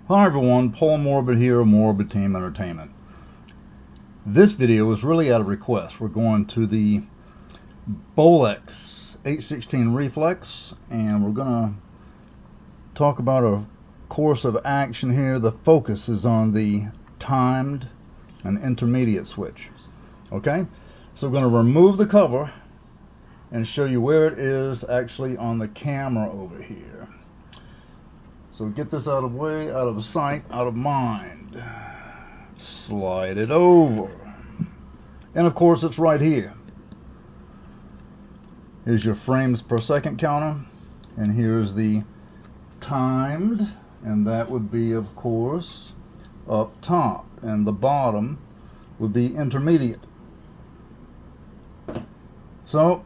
Hi everyone, Paul Morbid here of Morbid Team Entertainment. This video is really out of request. We're going to the Bolex H-16 Reflex and we're going to talk about a course of action here. The focus is on the timed and intermediate switch. Okay, so we're going to remove the cover and show you where it is actually on the camera over here. So get this out of way, out of sight, out of mind. Slide it over. And of course it's right here. Here's your frames per second counter. And here's the timed. And that would be, of course, up top. And the bottom would be intermediate. So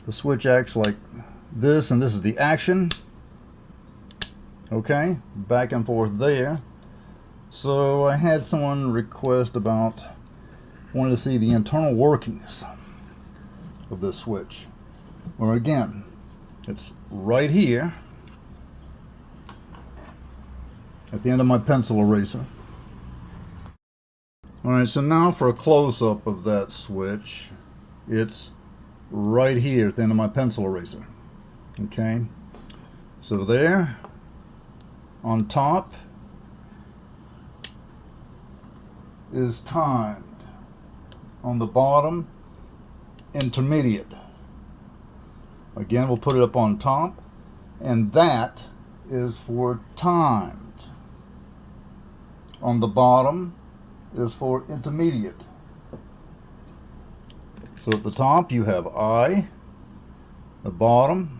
the switch acts like this, and this is the action. Okay, back and forth there. So I had someone request about wanted to see the internal workings of this switch. Well, again, it's right here at the end of my pencil eraser. Alright, so now for a close-up of that switch, it's right here at the end of my pencil eraser. Okay, so there on top is timed, on the bottom intermediate. Again, we'll put it up on top, and that is for timed. On the bottom is for intermediate. So at the top you have I, the bottom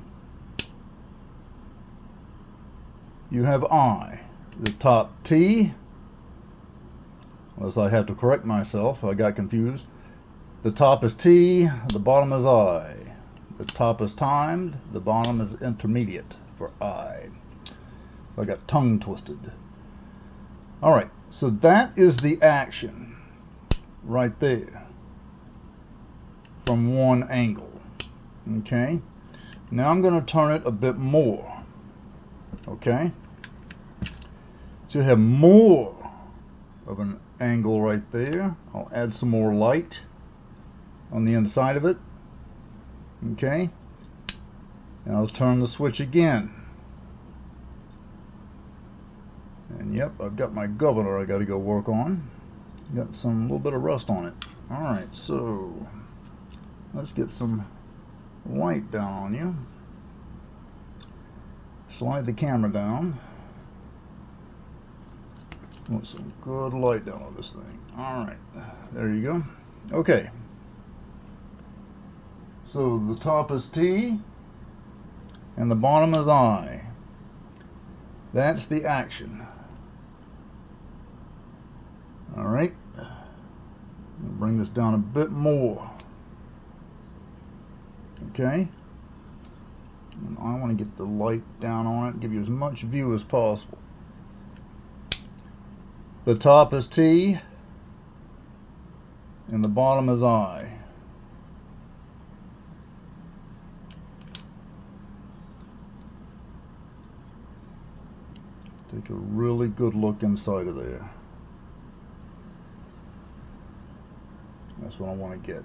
you have I. The top T, unless I have to correct myself, I got confused. The top is T, the bottom is I. The top is timed, the bottom is intermediate for I. I got tongue twisted. Alright, so that is the action right there from one angle. Okay, now I'm going to turn it a bit more. Okay, so you have more of an angle right there. I'll add some more light on the inside of it. Okay, and I'll turn the switch again. And yep, I've got my governor I got to go work on. Got some little bit of rust on it. Alright, so let's get some light down on you. Slide the camera down. Want some good light down on this thing. Alright, there you go. Okay. So the top is T and the bottom is I. That's the action. Alright. Bring this down a bit more. Okay. And I want to get the light down on it and give you as much view as possible. The top is T and the bottom is I. Take a really good look inside of there. That's what I want to get.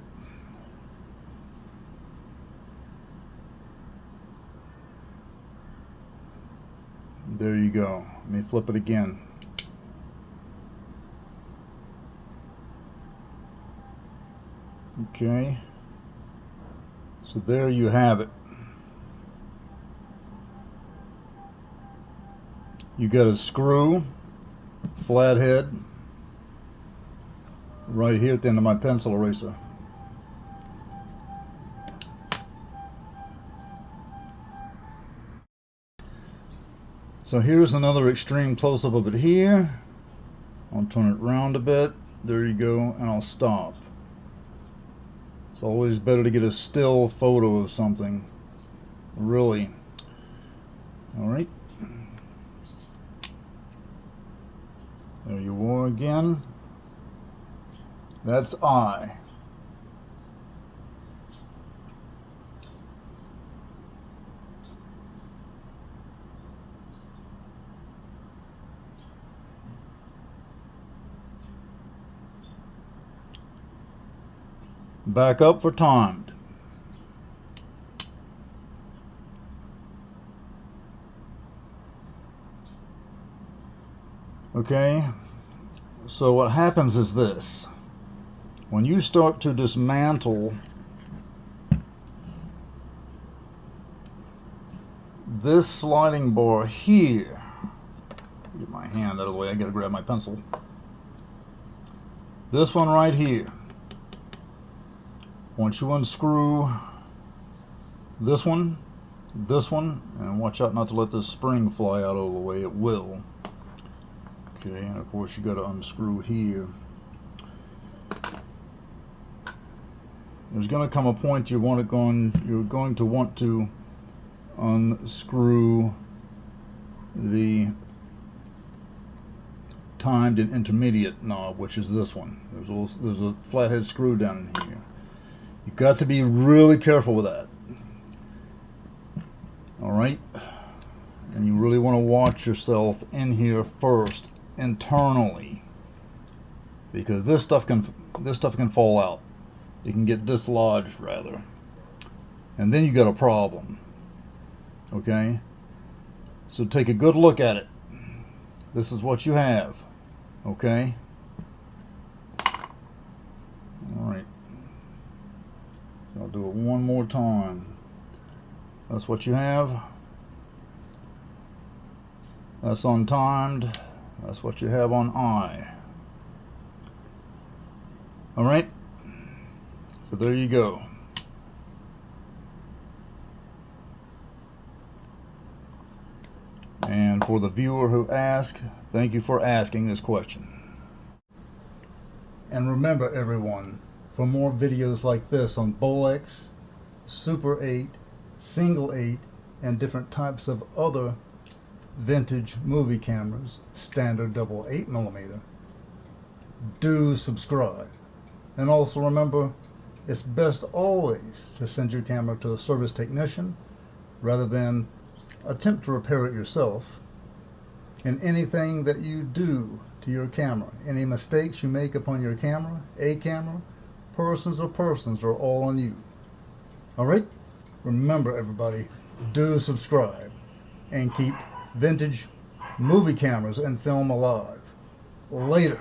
There you go. Let me flip it again. Okay. So there you have it. You got a screw, flathead, right here at the end of my pencil eraser. So here's another extreme close-up of it here. I'll turn it around a bit. There you go, and I'll stop. It's always better to get a still photo of something. Really. Alright. There you are again. That's I. Back up for timed. Okay, so what happens is this. When you start to dismantle this sliding bar here, get my hand out of the way, I gotta grab my pencil. This one right here. Once you unscrew this one, and watch out not to let this spring fly out all the way, it will. Okay, and of course you got to unscrew here. There's going to come a point you're going to want to unscrew the timed and intermediate knob, which is this one. There's a flathead screw down in here. You've got to be really careful with that. Alright? And you really want to watch yourself in here first, internally. Because this stuff can fall out. It can get dislodged, rather. And then you got a problem. Okay? So take a good look at it. This is what you have. Okay? Alright. I'll do it one more time. That's what you have. That's on timed. That's what you have on I. Alright? So there you go. And for the viewer who asked, thank you for asking this question. And remember everyone, for more videos like this on Bolex, Super 8, Single 8, and different types of other vintage movie cameras, standard double 8mm, do subscribe. And also remember, it's best always to send your camera to a service technician rather than attempt to repair it yourself. And anything that you do to your camera, any mistakes you make upon your camera, persons are all on you. Alright? Remember everybody, do subscribe and keep vintage movie cameras and film alive. Later.